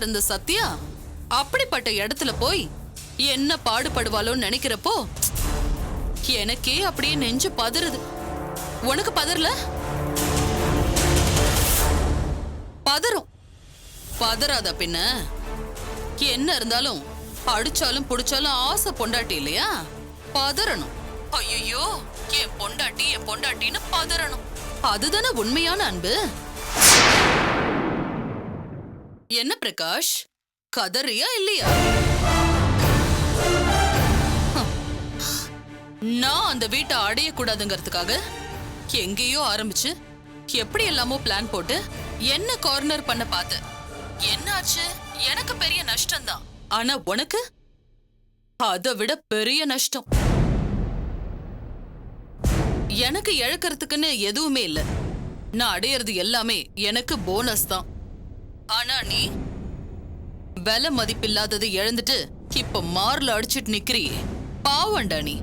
இருந்த சத்யா அப்படிப்பட்ட இடத்துல போய் என்ன பாடுபடுவாளோன்னு நினைக்கிறப்போ எனக்கே அப்படியே நெஞ்சு பதறுது. உனக்கு பதறல? பதறும். பதறாத பின்ன என்ன இருந்தாலும் அடிச்சாலும் புடிச்சாலும் ஆசை பொண்டாட்டி இல்லையா? பதறணும். ஐயோ என் பொண்டாட்டின்னு பதறணும். அதுதானே உண்மையான அன்பு. என்ன பிரகாஷ், கதறியா இல்லையா? நான் அந்த வீட்டை அடையக்கூடாதுங்கிறதுக்காக எங்கேயோ ஆரம்பிச்சு எப்படி எல்லாமோ பிளான் போட்டு என்ன கார்னர் பண்ண பார்த்த. என்னாச்சு? எனக்கு பெரிய நஷ்டம்தான். ஆனா உனக்கு அதை விட பெரிய நஷ்டம். எனக்கு இழக்கிறதுக்குன்னு எதுவுமே இல்ல. நான் அடையிறது எல்லாமே எனக்கு போனஸ் தான். ஆனா நீ விலை மதிப்பில்லாததை இழந்துட்டு இப்ப மார்ல அடிச்சிட்டு நிக்கிறியே, பாவண்டா நீ.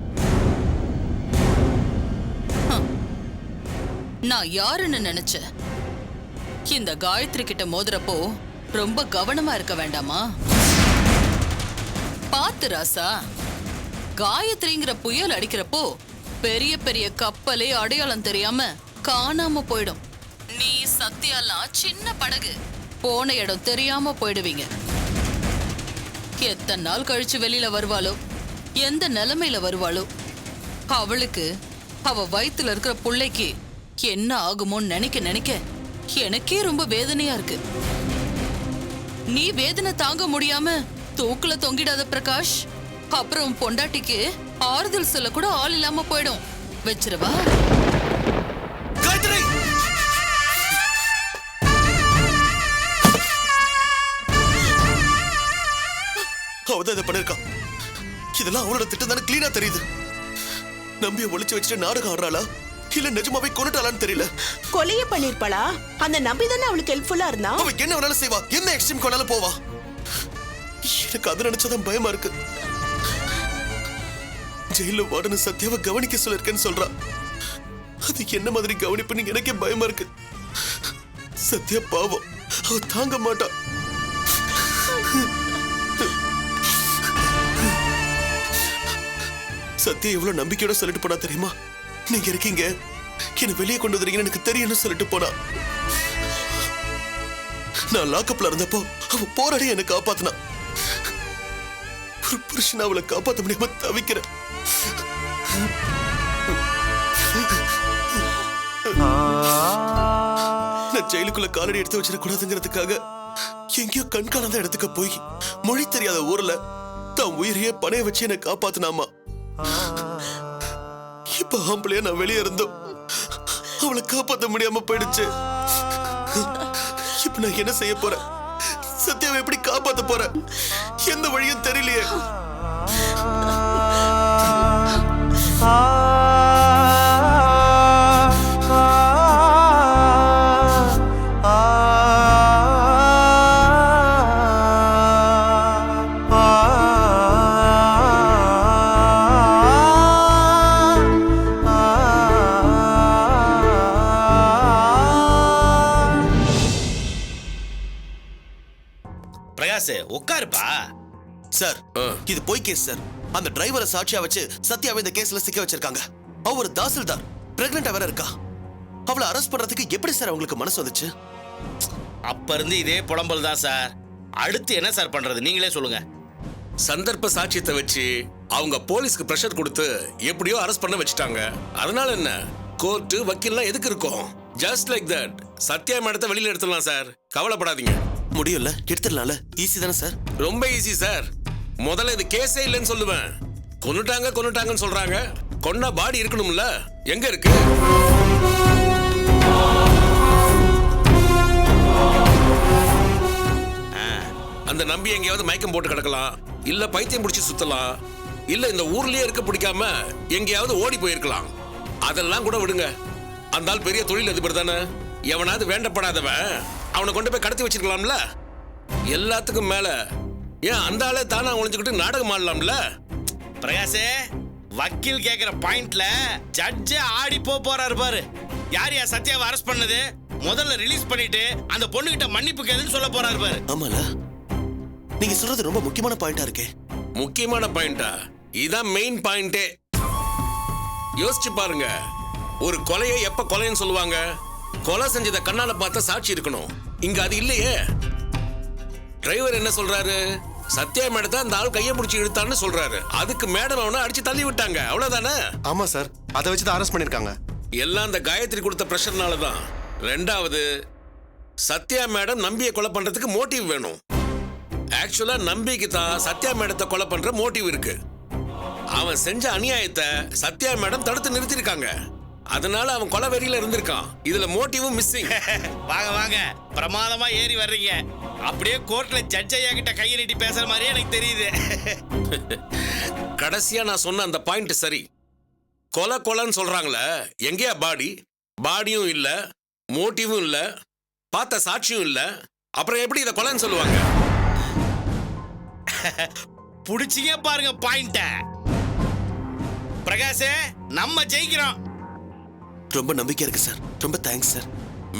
நான் யாருன்னு நினைச்ச? இந்த காயத்ரி கிட்ட மோதுறப்போ ரொம்ப கவனமா இருக்க வேண்டாமா? பாத்து ராசா, காயத்ரிங்கிற புயல் அடிக்கிறப்போ பெரிய பெரிய கப்பலே அடையாளம் தெரியாம காணாம போயிடும். நீ சத்யாலாம் சின்ன படகு, போன இடம் தெரியாம போயிடுவீங்க. எத்தனை நாள் கழிச்சு வெளியில வருவாளோ, எந்த நிலைமையில வருவாளோ, அவளுக்கு அவ வயித்துல இருக்கிற புள்ளைக்கு என்ன ஆகுமோன்னு நினைக்க நினைக்க எனக்கே ரொம்ப வேதனையா இருக்கு. நீ வேதனை தாங்க முடியாம தூக்குல தொங்கிடாத பிரகாஷ். அப்புறம் பொண்டாட்டிக்கு ஆறுதல் சொல்ல கூட ஆள் இல்லாம போயிடும். வச்சிரவா? அவதான் இதை பண்ணிருக்கா. இதெல்லாம் அவளோட திட்டம் தானே கிளீனா தெரியுது. நம்பிய ஒளிச்சு வச்சுட்டு நாடகம் ஆடுறாளா இல்ல நிஜமாவே கொன்னுட்டாளான்னு தெரியல. கொலைய பண்ணிருப்பாளா? அந்த நம்பி தானே அவளுக்கு ஹெல்ப்ஃபுல்லா இருந்தா. அவ என்ன வேணாலும் செய்வா, என்ன எக்ஸ்ட்ரீம் கொண்டாலும் போவா. எனக்கு அதை நினைச்சதான் பயமா இருக்கு. ஜெயில வார்டன சத்யாவை கவனிக்க சொல்லிருக்கேன்னு சொல்றா. அது என்ன மாதிரி கவனிப்புன்னு எனக்கே பயமா இருக்கு. சத்யா பாவம், அவ தாங்க மாட்டா. சத்யா எவ்வளவு நம்பிக்கையோட சொல்லிட்டு போனா தெரியுமா? நீங்க இருக்கீங்க, என்ன வெளியே கொண்டு வந்துறீங்கன்னு எனக்கு தெரியும்னு சொல்லிட்டு போனா. நான் லாக்கப்ல இருந்தப்போ அவ போராடி என்ன காப்பாத்தினா. ஒரு புருஷன் அவளை காப்பாத்த முடியாம தவிக்கிறேன். நான் ஜெயிலுக்குள்ள காலடி எடுத்து வச்சிடக்கூடாதுங்கிறதுக்காக எங்கேயோ கண்காணாத இடத்துக்கு போய் மொழி தெரியாத ஊர்ல தான் உயிரையே பணைய வச்சு என்ன காப்பாத்தினாமா. இப்ப ஆம்பளையா நான் வெளியே இருந்தோம் அவளை காப்பாத்த முடியாம போயிடுச்சு. இப்ப நான் என்ன செய்ய போறேன்? சத்யாவை எப்படி காப்பாத்த போறேன்? எந்த வழியும் தெரியலையே. உட்காருப்பா. சார், இது பொய் கேஸ் சார். அந்த டிரைவரை சாட்சியா வச்சு சத்யாவை இந்த கேஸ்ல சிக்க வச்சிருக்காங்க. அவ ஒரு தாசில்தார், பிரெக்னெண்டா வேற இருக்கா. அவளை அரெஸ்ட் பண்றதுக்கு எப்படி சார் அவங்களுக்கு மனசு வந்துச்சு? அப்ப இருந்து இதே புலம்பல் தான் சார். அடுத்து என்ன சார் பண்றது நீங்களே சொல்லுங்க. சந்தர்ப்ப சாட்சியத்தை வச்சு அவங்க போலீஸ்க்கு பிரஷர் கொடுத்து எப்படியோ அரெஸ்ட் பண்ண வச்சுட்டாங்க. அதனால என்ன, கோர்ட்டு வக்கீல்லாம் எதுக்கு இருக்கும்? ஜஸ்ட் லைக் தட் சத்யா மேடத்தை வெளியில எடுத்துடலாம் சார். கவலைப்படாதீங்க. முடியும்ல, எடுத்துடலாம்ல. ஈஸி தானே சார்? ரொம்ப ஈஸி சார். முதல்ல இது கேஸே இல்லைன்னு சொல்லுவேன். கொன்னுட்டாங்கன்னு சொல்றாங்க. கொன்னா பாடி இருக்கணும்ல, எங்க இருக்கு? அந்த நம்பி எங்கேயாவது மயக்கம் போட்டு கிடக்கலாம், இல்ல பைத்தியம் பிடிச்சி சுத்தலாம், இல்ல இந்த ஊர்லயே இருக்க பிடிக்காம எங்கேயாவது ஓடி போயிருக்கலாம். அதெல்லாம் கூட விடுங்க. அந்த ஆள் பெரிய தொழில் அதிபர் தானே. எவனாவது வேண்டப்படாதவன் அவனை கொண்டு போய் கடத்தி வச்சிருக்கலாம்ல. எல்லாத்துக்கும் மேல ஏன் அந்த ஆளே தானா ஒளிஞ்சுக்கிட்டு நாடகம் ஆடலாம்ல. பிரகாசே, வக்கீல் கேக்குற பாயிண்ட்ல ஜட்ஜே ஆடி போறாரு பாரு. யார் சத்யாவை அரெஸ்ட் பண்ணது முதல்ல ரிலீஸ் பண்ணிட்டு அந்த பொண்ணுகிட்ட மன்னிப்பு கேளுன்னு சொல்ல போறாரு பாரு. ஆமால, நீங்க சொல்றது ரொம்ப முக்கியமான பாயிண்டா இருக்கே. முக்கியமான பாயிண்டா? இதான் மெயின் பாயிண்டே. யோசிச்சு பாருங்க, ஒரு கொலையை எப்ப கொலைன்னு சொல்லுவாங்க? கொலை செஞ்சத கண்ணால பார்த்த சாட்சி இருக்கணும். இங்க அது இல்லையே. டிரைவர் என்ன சொல்றாரு? சத்யா மேடத்தை அந்த ஆள் கையை பிடிச்சி இழுத்தான்னு சொல்றாரு. அதுக்கு மேடம் அவனை அடிச்சு தள்ளி விட்டாங்க, அவ்வளவுதானே? ஆமா சார், அதை வச்சு தான் அரெஸ்ட் பண்ணிருக்காங்க. எல்லாம் அந்த காயத்ரி கொடுத்த பிரஷர்னால தான். ரெண்டாவது, சத்யா மேடம் நம்பியை கொலை பண்றதுக்கு மோட்டிவ் வேணும். ஆக்சுவலா நம்பிக்கு தான் சத்யா மேடத்தை கொலை பண்ற மோட்டிவ் இருக்கு. அவன் செஞ்ச அநியாயத்தை சத்யா மேடம் தடுத்து நிறுத்திருக்காங்க. அதனால அவன் கொலை வெறியில இருந்திருக்கான். இதுல மோட்டிவும் மிஸ்ஸிங். வாங்க வாங்க, பிரமாதமா ஏறி வர்றீங்க. அப்படியே கோர்ட்ல ஜட்ஜ் ஐயா கிட்ட கையை நீட்டி பேசுற மாதிரியே எனக்கு தெரியுது. கடைசியா நான் சொன்ன அந்த பாயிண்ட் சரி. கொலை கொலைன்னு சொல்றாங்களே, எங்கேயா பாடி? பாடியும் இல்ல, மோட்டிவும் இல்ல, பார்த்த சாட்சியும் இல்ல. அப்புறம் எப்படி இதை கொலைன்னு சொல்லுவாங்க? புடிச்சிங்க பாருங்க பாயிண்ட. பிரகாஷ், நம்ம ஜெயிக்கிறோம். ரொம்ப நம்பிக்கையா இருக்கு சார். ரொம்ப தேங்க்ஸ் சார்.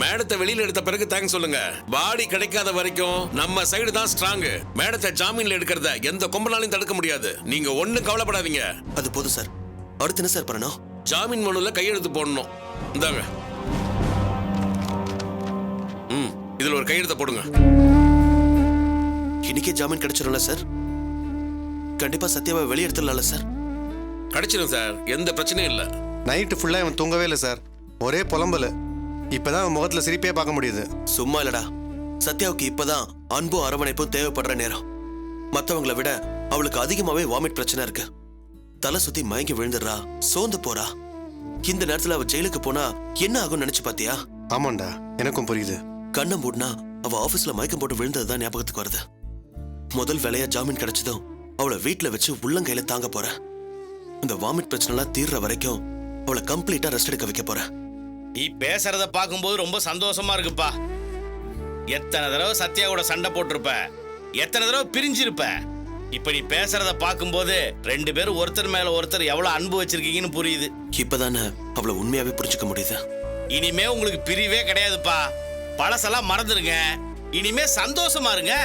மேடத்தை வெளியில எடுத்த பிறகு தேங்க்ஸ் சொல்லுங்க. பாடி கிடைக்காத வரைக்கும் நம்ம சைடு தான் ஸ்ட்ராங். மேடத்தை ஜாமீன்ல எடுக்கிறத எந்த கொம்பனாலையும் தடுக்க முடியாது. நீங்க ஒண்ணும் கவலைப்படாதீங்க. அது போதும் சார். அடுத்து என்ன சார் பண்ணணும்? ஜாமீன் மனுல கையெழுத்து போடணும். இந்தாங்க. இதுல ஒரு கையெழுத்த போடுங்க. இன்னைக்கே ஜாமீன் கிடைச்சிடும்ல சார்? கண்டிப்பா சத்யாவை வெளியெடுத்துடலாம்ல சார்? கிடைச்சிடும் சார், எந்த பிரச்சனையும் இல்லை. நைட்டு ஃபுல்லா இவன் தூங்கவே இல்லை சார். ஒரே புலம்பல். இப்பதான் அவன் முகத்துல சிரிப்பே பார்க்க முடியுது. சும்மா இல்லடா, சத்யாவுக்கு இப்பதான் அன்பும் அரவணைப்பும் தேவைப்படுற நேரம். மத்தவங்களை விட அவளுக்கு அதிகமாவே வாமிட் பிரச்சனை இருக்கு. தலை சுத்தி மயங்கி விழுந்துடுறா, சோர்ந்து போறா. இந்த நேரத்துல அவ ஜெயிலுக்கு போனா என்ன ஆகும்னு நினைச்சு பாத்தியா? ஆமாண்டா, எனக்கும் புரியுது. கண்ணை மூடினா அவ ஆபீஸ்ல மயக்கம் போட்டு விழுந்ததுதான் ஞாபகத்துக்கு வருது. முதல் வேலையா ஜாமீன் கிடைச்சதும் அவளை வீட்டுல வச்சு உள்ளங்கையில தாங்க போறேன். இந்த வாமிட் பிரச்சனை எல்லாம் தீர்ற வரைக்கும் அவளை கம்ப்ளீட்டா ரெஸ்ட் எடுக்க வைக்க போறேன். நீ பேசுறத பார்க்கும்போது ரொம்ப சந்தோஷமா இருக்குப்பா. எத்தனை தடவை சத்யா கூட சண்டை போட்டிருப்ப, எத்தனை தடவை பிரிஞ்சிருப்ப. இப்ப நீ பேசுறத பார்க்கும்போது ரெண்டு பேரும் ஒருத்தர் மேல ஒருத்தர் எவ்வளவு அன்பு வச்சிருக்கீங்கன்னு புரியுது. இப்பதானே அவளை உண்மையாவே புரிஞ்சுக்க முடியுது. இனிமே உங்களுக்கு பிரிவே கிடையாதுப்பா. பழசெல்லாம் மறந்துருங்க. இனிமே சந்தோஷமா இருங்க.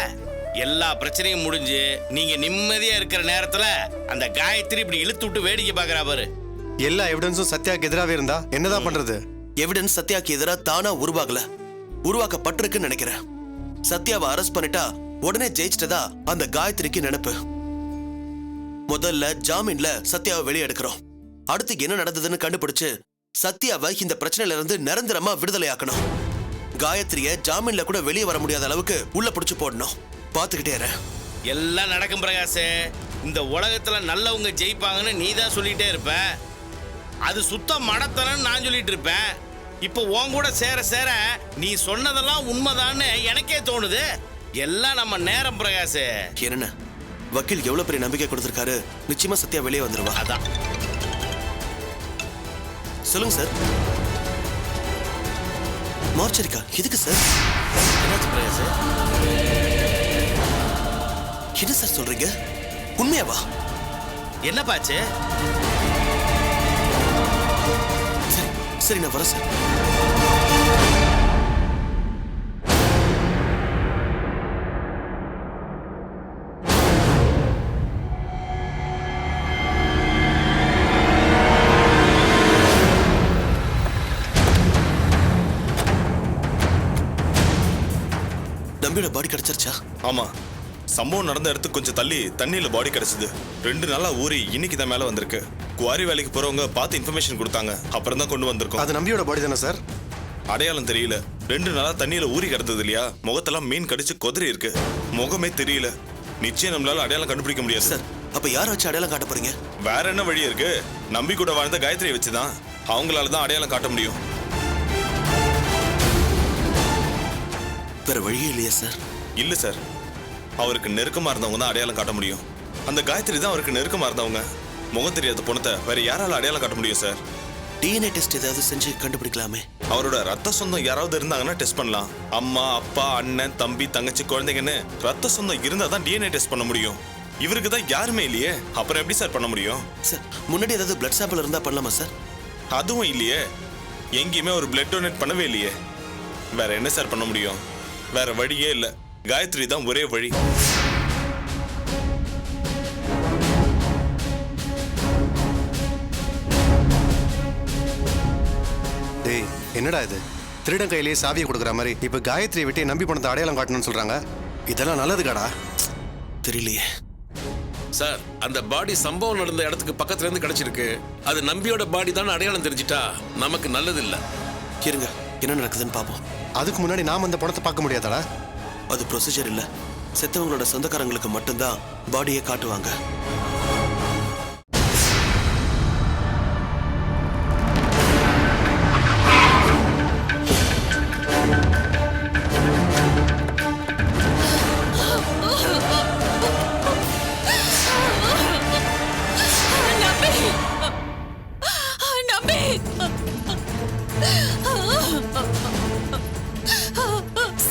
எல்லா பிரச்சனையும் முடிஞ்சு நீங்க நிம்மதியா இருக்கிற நேரத்துல அந்த காயத்ரி இப்படி இழுத்து விட்டு வேடிக்கை பாக்குறா பாரு. எல்லா எவிடன்ஸும் சத்யாக்கு எதிராகவே இருந்தா என்னதான் பண்றது? எவிடன்ஸ் சத்யாக்கு எதிரா தானா உருவாகல, உருவாக்கப்பட்டிருக்குன்னு நினைக்கிறேன். சத்யாவை அரெஸ்ட் பண்ணிட்டா உடனே ஜெயிச்சிட்டதா அந்த காயத்ரிக்கு நினைப்பு. முதல்ல ஜாமீன்ல சத்யாவை வெளியே எடுக்கிறோம். அடுத்து என்ன நடந்ததுன்னு கண்டுபிடிச்சு சத்யாவை இந்த பிரச்சனையில இருந்து நிரந்தரமா விடுதலை ஆக்கணும். காயத்ரிய ஜாமீன்ல கூட வெளியே வர முடியாத அளவுக்கு உள்ள பிடிச்சு போடணும். பாத்துக்கிட்டே இரு. எல்லாம் நடக்கும் பிரகாஷ். இந்த உலகத்துல நல்லவங்க ஜெயிப்பாங்கன்னு நீ தான் சொல்லிட்டே இருப்ப. அது சுத்த மடத்தனன்னு நான் சொல்லிட்டு இருப்பேன். இப்போ உன் கூட சேர சேர நீ சொன்னதெல்லாம் உண்மைதான்னு எனக்கே தோணுது. எல்லாம் நம்ம நேரம் பிரகாஷ். என்ன வக்கீல் எவ்வளவு பெரிய நம்பிக்கை கொடுத்திருக்காரு. நிச்சயமா சத்யா வெளியே வந்துருவா. அதான். சொல்லுங்க சார். மார்ச்சரிக்கா எதுக்கு சார்? என்னாச்சு பிரகாஷ்? என்ன சார் சொல்றீங்க? உண்மையாவா? என்ன பாச்சு? சரி சரி, நான் வரேன் சார். நம்பியோட பாடி கிடைச்சிருச்சா? ஆமா, சம்பவம் நடந்த இடத்துக்கு கொஞ்சம் தள்ளி தண்ணியில பாடி கிடைச்சது. 2 நாளா ஊறி இன்னைக்கு தான் மேல வந்திருக்கு. குவாரி வேலைக்கு போறவங்க பார்த்து இன்ஃபர்மேஷன் கொடுத்தாங்க. அப்புறம் தான் கொண்டு வந்திருக்கோம். அது நம்பியோட பாடி தானே சார்? அடையாளம் தெரியல. 2 நாளா தண்ணியில ஊறி கிடந்தது இல்லையா, முகத்தெல்லாம் மீன் கடிச்சு கொதறி இருக்கு. முகமே தெரியல. நிச்சயம் நம்மளால அடையாளம் கண்டுபிடிக்க முடியாது சார். அப்ப யாரை வச்சு அடையாளம் காட்ட போறீங்க? வேற என்ன வழி இருக்கு? நம்பி கூட வாழ்ந்த காயத்ரியை வச்சுதான். அவங்களால தான் அடையாளம் காட்ட முடியும். வேற வழியே இல்லையா சார்? இல்ல சார், அவருக்கு நெருக்கமா இருந்தவங்க தான் அடையாளம் காட்ட முடியும். அந்த காயத்ரி தான் அவருக்கு நெருக்கமா இருந்தவங்க. முகம் தெரியாத பொண்ணத்தை வேற யாரால அடையாளம் காட்ட முடியும் சார்? டிஎன்ஏ டெஸ்ட் ஏதாவது செஞ்சு கண்டுபிடிக்கலாமே. அவரோட ரத்த சொந்தம் யாராவது இருந்தாங்கன்னா டெஸ்ட் பண்ணலாம். அம்மா, அப்பா, அண்ணன், தம்பி, தங்கச்சி, குழந்தைங்கன்னு ரத்த சொந்தம் இருந்தா தான் டிஎன்ஏ டெஸ்ட் பண்ண முடியும். இவருக்கு தான் யாருமே இல்லையே, அப்புறம் எப்படி சார் பண்ண முடியும்? சார், முன்னாடி ஏதாவது பிளட் சாம்பிள் இருந்தா பண்ணலாமா சார்? அதுவும் இல்லையே. எங்கேயுமே ஒரு பிளட் டொனேட் பண்ணவே இல்லையே. வேற என்ன சார் பண்ண முடியும்? வேற வழியே இல்லை. காயத்ரி தான் ஒரே வழி. என்னடா இது, திருடன் கையிலேயே சாவியை கொடுக்குற மாதிரி இப்போ காயத்ரி விட்டு நம்பி பணத்தை அடையாளம் காட்டணும்னு சொல்றாங்க. இதெல்லாம் நல்லதுக்காடா? தெரியலையே சார், அந்த பாடி சம்பவம் நடந்த இடத்துக்கு பக்கத்துல இருந்து கிடைச்சிருக்கு. அது நம்பியோட பாடி தான் அடையாளம் தெரிஞ்சிட்டா நமக்கு நல்லது இல்ல. இருங்க, என்ன நடக்குதுன்னு பார்ப்போம். அதுக்கு முன்னாடி நாம அந்த பணத்தை பார்க்க முடியாதாடா? அது ப்ரொசீஜர் இல்ல. செத்தவங்களோட சொந்தக்காரங்களுக்கு மட்டும்தான் பாடியை காட்டுவாங்க.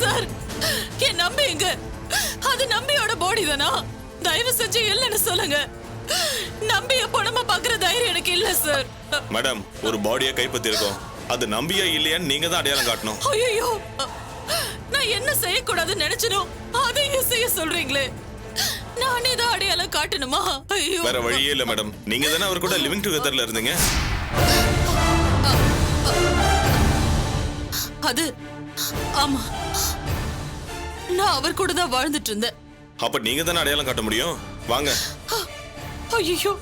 சார், என் நம்பி எங்க? அது நம்பியோட பாடி தானா? தயவு செஞ்சு இல்லைன்னு சொல்லுங்க. நம்பிய பணமா பாக்குற தைரியம் எனக்கு இல்ல சார். மேடம், ஒரு பாடியை கைப்பற்றி இருக்கோம். அது நம்பியா இல்லையான்னு நீங்க தான் அடையாளம் காட்டணும். ஐயோ, நான் என்ன செய்யக்கூடாதுன்னு நினைச்சனோ அதையும் செய்ய சொல்றீங்களே. நானே தான் அடையாளம் காட்டணுமா? ஐயோ, வேற வழியே இல்ல மேடம். நீங்க தானே அவர் கூட லிவிங் டுகெதர்ல இருந்தீங்க. அது ஆமா, நான் அவர் கூட தான் வாழ்ந்துட்டு இருந்தேன். அப்ப நீங்க தானே அடையாளம் காட்ட முடியும். வாங்க. ஐயோ,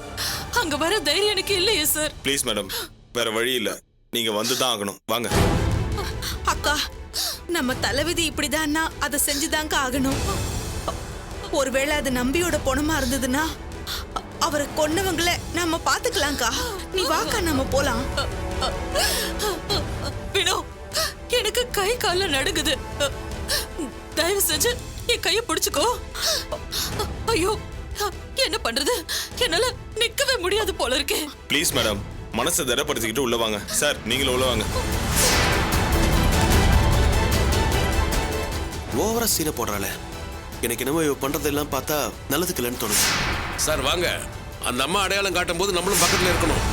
அங்க வர தைரியம் எனக்கு இல்லையே சார். ப்ளீஸ் மேடம், வேற வழி இல்ல. நீங்க வந்து தான் ஆகணும். வாங்க. அக்கா, நம்ம தலைவிதி இப்படிதான்னா அதை செஞ்சுதாங்க ஆகணும். ஒருவேளை அது நம்பியோட பொணமா இருந்ததுன்னா அவரை கொன்னவங்கள நம்ம பாத்துக்கலாம்க்கா. நீ வாக்கா, நம்ம போலாம். வினோ, எனக்கு கை கால நடுங்குது. தயவு செஞ்சு என் கைய பிடிச்சுக்கோ. ஐயோ, என்ன பண்றது? என்னால நிக்கவே முடியாது போல இருக்கே. ப்ளீஸ் மேடம், மனசை திடப்படுத்திக்கிட்டு உள்ள வாங்க. சார், நீங்களும் உள்ள வாங்க. ஓவரா சீனை போடுறாளே. எனக்கு என்னமோ இவ பண்றதெல்லாம் பார்த்தா நல்லதுக்கு இல்லைன்னு தோணுது. சார் வாங்க, அந்த அம்மா அடையாளம் காட்டும் போது நம்மளும் பக்கத்துல இருக்கணும்.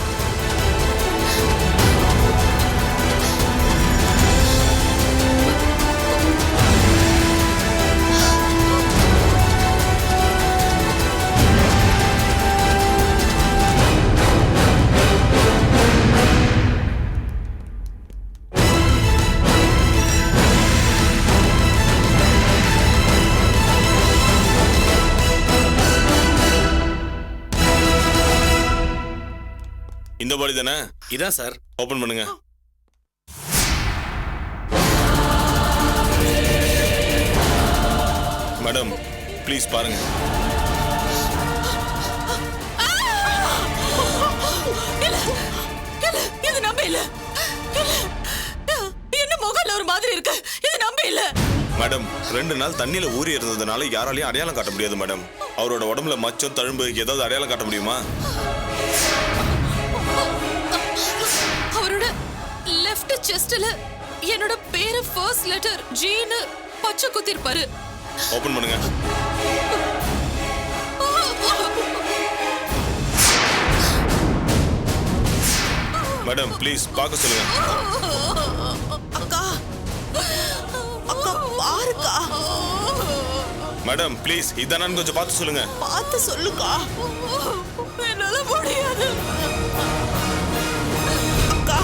இந்த பாடி தானே? இதான் சார். ஓபன் பண்ணுங்க. மேடம், ப்ளீஸ் பாருங்க. இல்ல, இல்ல, இது நம்ப இல்ல. என்ன முகல்ல ஒரு மாதிரி இருக்கு. இது நம்ப இல்ல. மேடம், 2 நாள் தண்ணியில ஊறி இருந்ததுனால யாராலையும் அடையாளம் காட்ட முடியாது மேடம். அவரோட உடம்புல மச்சம், தழும்பு ஏதாவது அடையாளம் காட்ட முடியுமா? அவரோட லெஃப்ட் செஸ்ட்ல என்னோட பேரு ஃபர்ஸ்ட் லெட்டர் ஜின்னு பச்சை குத்திருப்பாரு. ஓபன் பண்ணுங்க. மேடம், ப்ளீஸ் பார்க்க சொல்லுங்க. அக்கா, அக்கா பாருக்கா. மேடம், ப்ளீஸ் இதானு கொஞ்சம் பார்த்து சொல்லுங்க. பார்த்து சொல்லுக்கா. என்னால முடியாது. அக்கா,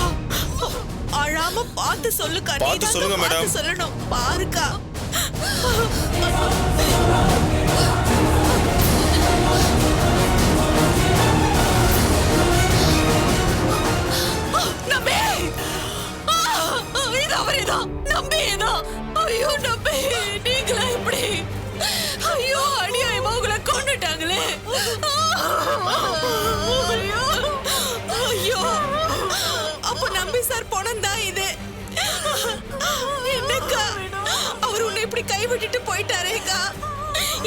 அழாம பார்த்து சொல்லுக்கா. பார்த்து சொல்லுங்க மேடம். சொல்லணும். பாருக்கா. நம்பி, இது அவரேதான். நம்பியேதான். ஐயோ நம்பி, நீங்களா இப்படி? ஐயோ, அநியாயமா உங்களை கொண்டுட்டாங்களே. ஐயோ, ஐயோ, அப்ப நம்பி சார் பணம் தான் இது. என்னக்கா, அவர் உன்னை இப்படி கைவிட்டுட்டு போயிட்டாரேக்கா.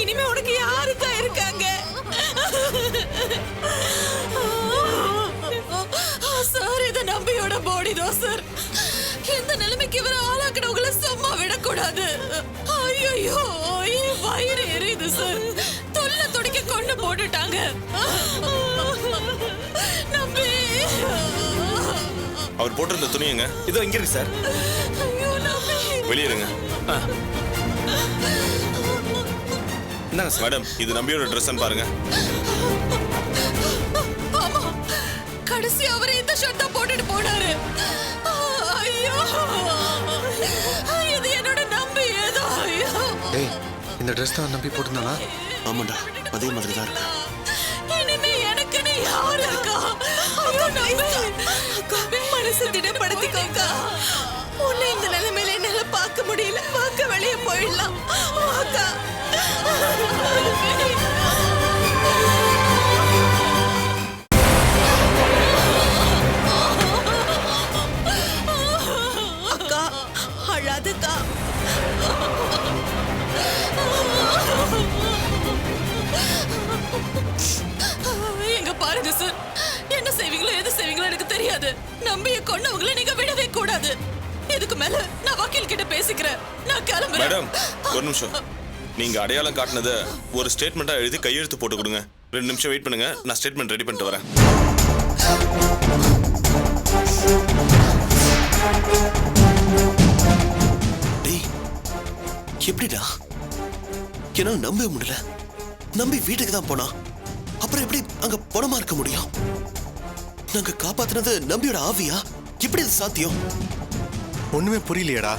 இனிமே உனக்கு யாருக்கா இருக்காங்க? சார், இது நம்பியோட பாடி தான் சார். இந்த நிலைமைக்கு இவரை ஆளாக்குனவங்களை சும்மா விடக்கூடாது. ஐயோ, என் வயிறு எரியுது சார். தொல்லை துடிக்க கொண்டு போட்டுட்டாங்க. நம்பி, அவர் போட்டிருந்த துணியங்க இதோ இங்க இருக்கு சார். ஐயோ நம்பி. வெளியேறுங்க. இந்தாங்க சார். மேடம், இது நம்பியோட ட்ரெஸ்ன்னு பாருங்க. ஆமா, கடைசி அவரே இந்த ஷர்ட் தான் போட்டுட்டு போனாரு. ஐயோ, இந்த ட்ரெஸ் தான் நம்பி போட்டிருந்தானா? ஆமாண்டா, அதே மாதிரி தான் இருக்கு. இனிமே எனக்குன்னு யார் இருக்கா? ஐயோ, நம்பி. அக்கா, மனசு திடப்படுத்திக்கோக்கா. உன்னை இந்த நிலைமையில என்னால பார்க்க முடியல. பார்க்க வெளியே போயிடலாம். அக்கா. அக்கா, அழாதக்கா. எங்க பாருங்க சார், என்ன செய்வீங்களோ எது செய்வீங்களோ எனக்கு தெரியாது. நம்பிய கொன்னவங்களை நீங்க விடவே கூடாது. இதுக்கு மேல நான் வக்கீல் கிட்ட பேசிக்கிறேன். நான் கிளம்புறேன். மேடம் ஒரு நிமிஷம். நீங்க அடையாளம் காட்டினதை ஒரு ஸ்டேட்மெண்டா எழுதி கையெழுத்து போட்டு கொடுங்க. 2 நிமிஷம் வெயிட் பண்ணுங்க, நான் ஸ்டேட்மெண்ட் ரெடி பண்ணிட்டு வரேன். டேய், எப்படிடா? என்னால நம்பவே முடியல. நம்பி வீட்டுக்கு தான் போனா, அப்புறம் எப்படி அங்க பணமா இருக்க முடியும்? நாங்க காப்பாத்துனது நம்பியோட ஆவியா? எப்படி இது சாத்தியம்? ஒண்ணுமே புரியலையேடா.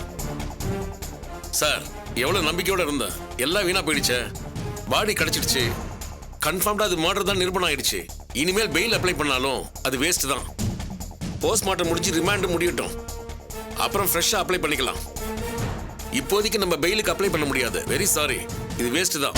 சார், எவ்வளவு நம்பிக்கையோட இருந்தேன். எல்லாம் வீணா போயிடுச்சே. பாடி கிடைச்சிடுச்சு. கன்ஃபார்ம்டா அது மர்டர் தான் நிரூபணம் ஆயிடுச்சு. இனிமேல் பெயில் அப்ளை பண்ணாலும் அது வேஸ்ட் தான். போஸ்ட்மார்ட்டம் முடிஞ்சு ரிமாண்ட் முடியட்டும், அப்புறம் ஃப்ரெஷ்ஷா அப்ளை பண்ணிக்கலாம். இப்போதைக்கு நம்ம பெயிலுக்கு அப்ளை பண்ண முடியாது. வெரி சாரி, இது வேஸ்ட் தான்.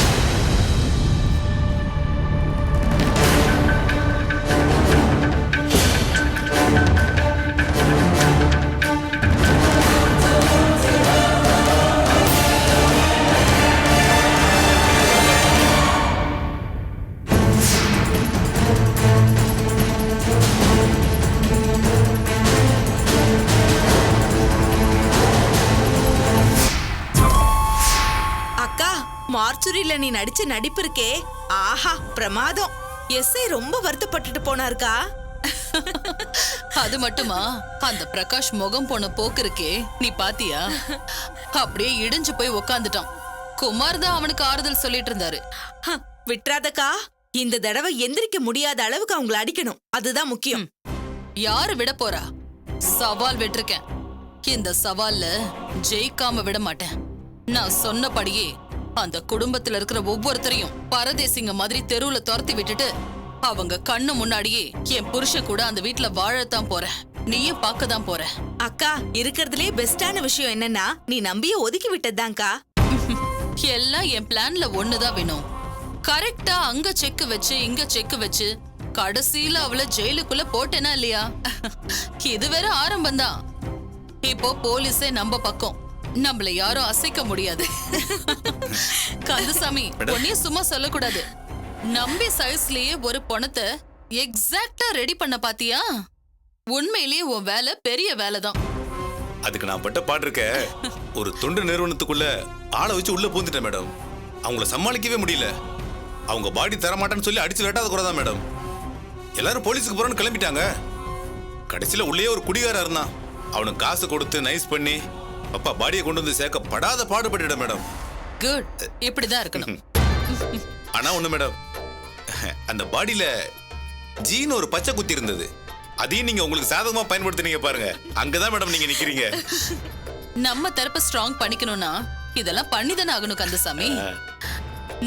மார்ச்சுரியில நீ நடிச்ச நடிப்பு இருக்கே, ஆஹா பிரமாதம். எஸ்ஐ ரொம்ப வருத்தப்பட்டுட்டு போனாருக்கா. அது மட்டுமா, அந்த பிரகாஷ் முகம் போன போக்கு இருக்கே, நீ பாத்தியா? அப்படியே இடிஞ்சு போய் உக்காந்துட்டான். குமார் தான் அவனுக்கு ஆறுதல் சொல்லிட்டு இருந்தாரு. விட்டுறாதக்கா, இந்த தடவை எந்திரிக்க முடியாத அளவுக்கு அவங்கள அடிக்கணும், அதுதான் முக்கியம். யாரு விட போறா? சவால் விட்டுருக்கேன். இந்த சவால்ல ஜெயிக்காம விட மாட்டேன். நான் சொன்னபடியே அந்த குடும்பத்துல இருக்கிற ஒவ்வொருத்தரையும் பரதேசிங்க மாதிரி தெருவுல துரத்தி விட்டுட்டு அவங்க கண்ணு முன்னாடியே என் புருஷன் கூட அந்த வீட்டுல வாழத்தான் போறேன். நீயும் பார்க்கதான் போற. அக்கா, இருக்கிறதுலே பெஸ்டான விஷயம் என்னன்னா நீ நம்பிய ஒதுக்கி விட்டதான்க்கா. எல்லாம் என் பிளான்ல ஒண்ணுதான் வேணும். கரெக்டா அங்க செக் வச்சு இங்க செக் வச்சு கடைசியில அவளை ஜெயிலுக்குள்ள போட்டேனா இல்லையா? இது வேற ஆரம்பம்தான். இப்போ போலீஸே நம்ம பக்கம். நம்மள யாரும் அசைக்க முடியாது. கந்தசாமி, ஒன்னையும் சும்மா சொல்லக்கூடாது. நம்பி சைஸ்லயே ஒரு பணத்தை எக்ஸாக்டா ரெடி பண்ண பாத்தியா? உண்மையிலேயே உன் வேலை பெரிய வேலைதான். அதுக்கு நான் பட்ட பாட்டு இருக்க. ஒரு தொண்டு நிறுவனத்துக்குள்ள ஆளை வச்சு உள்ள பூந்துட்டேன் மேடம். அவங்கள சமாளிக்கவே முடியல. அவங்க பாடி தரமாட்டேன்னு சொல்லி அடிச்சு வெட்டாத குறைதான் மேடம். எல்லாரும் போலீஸுக்கு போறோன்னு கிளம்பிட்டாங்க. கடைசியில உள்ளே ஒரு குடிகாரா இருந்தான். அவனுக்கு காசு கொடுத்து நைஸ் பண்ணி அப்பா பாடியை கொண்டு வந்து சேர்க்க படாத பாடுபட்டுட மேடம். குட், இப்படிதான் இருக்கணும். ஆனா ஒண்ணு மேடம், அந்த பாடியில ஜீன் ஒரு பச்சை குத்தி இருந்தது. அதையும் நீங்க உங்களுக்கு சாதகமா பயன்படுத்தினீங்க பாருங்க. அங்கதான் மேடம் நீங்க நிக்கிறீங்க. நம்ம தரப்ப ஸ்ட்ராங் பண்ணிக்கணும்னா இதெல்லாம் பண்ணிதானே ஆகணும் கந்தசாமி.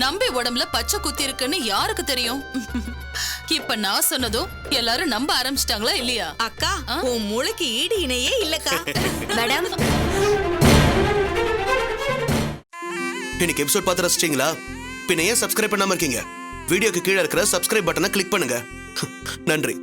நம்பி உடம்புல பச்சை குத்தி இருக்குன்னு யாருக்கு தெரியும்? இப்ப நான் சொன்னதும் எல்லாரும் நம்ப ஆரம்பிச்சிட்டாங்களா இல்லையா? அக்கா, உன் மூளைக்கு ஈடு இணையே இல்லக்கா. மேடம், இன்னைக்கு எபிசோட் பார்த்து ரசிச்சிங்களா? பின்ன ஏன் சப்ஸ்கிரைப் பண்ணாம இருக்கீங்க? வீடியோக்கு கீழே இருக்கிற சப்ஸ்கிரைப் பட்டனை கிளிக் பண்ணுங்க. நன்றி.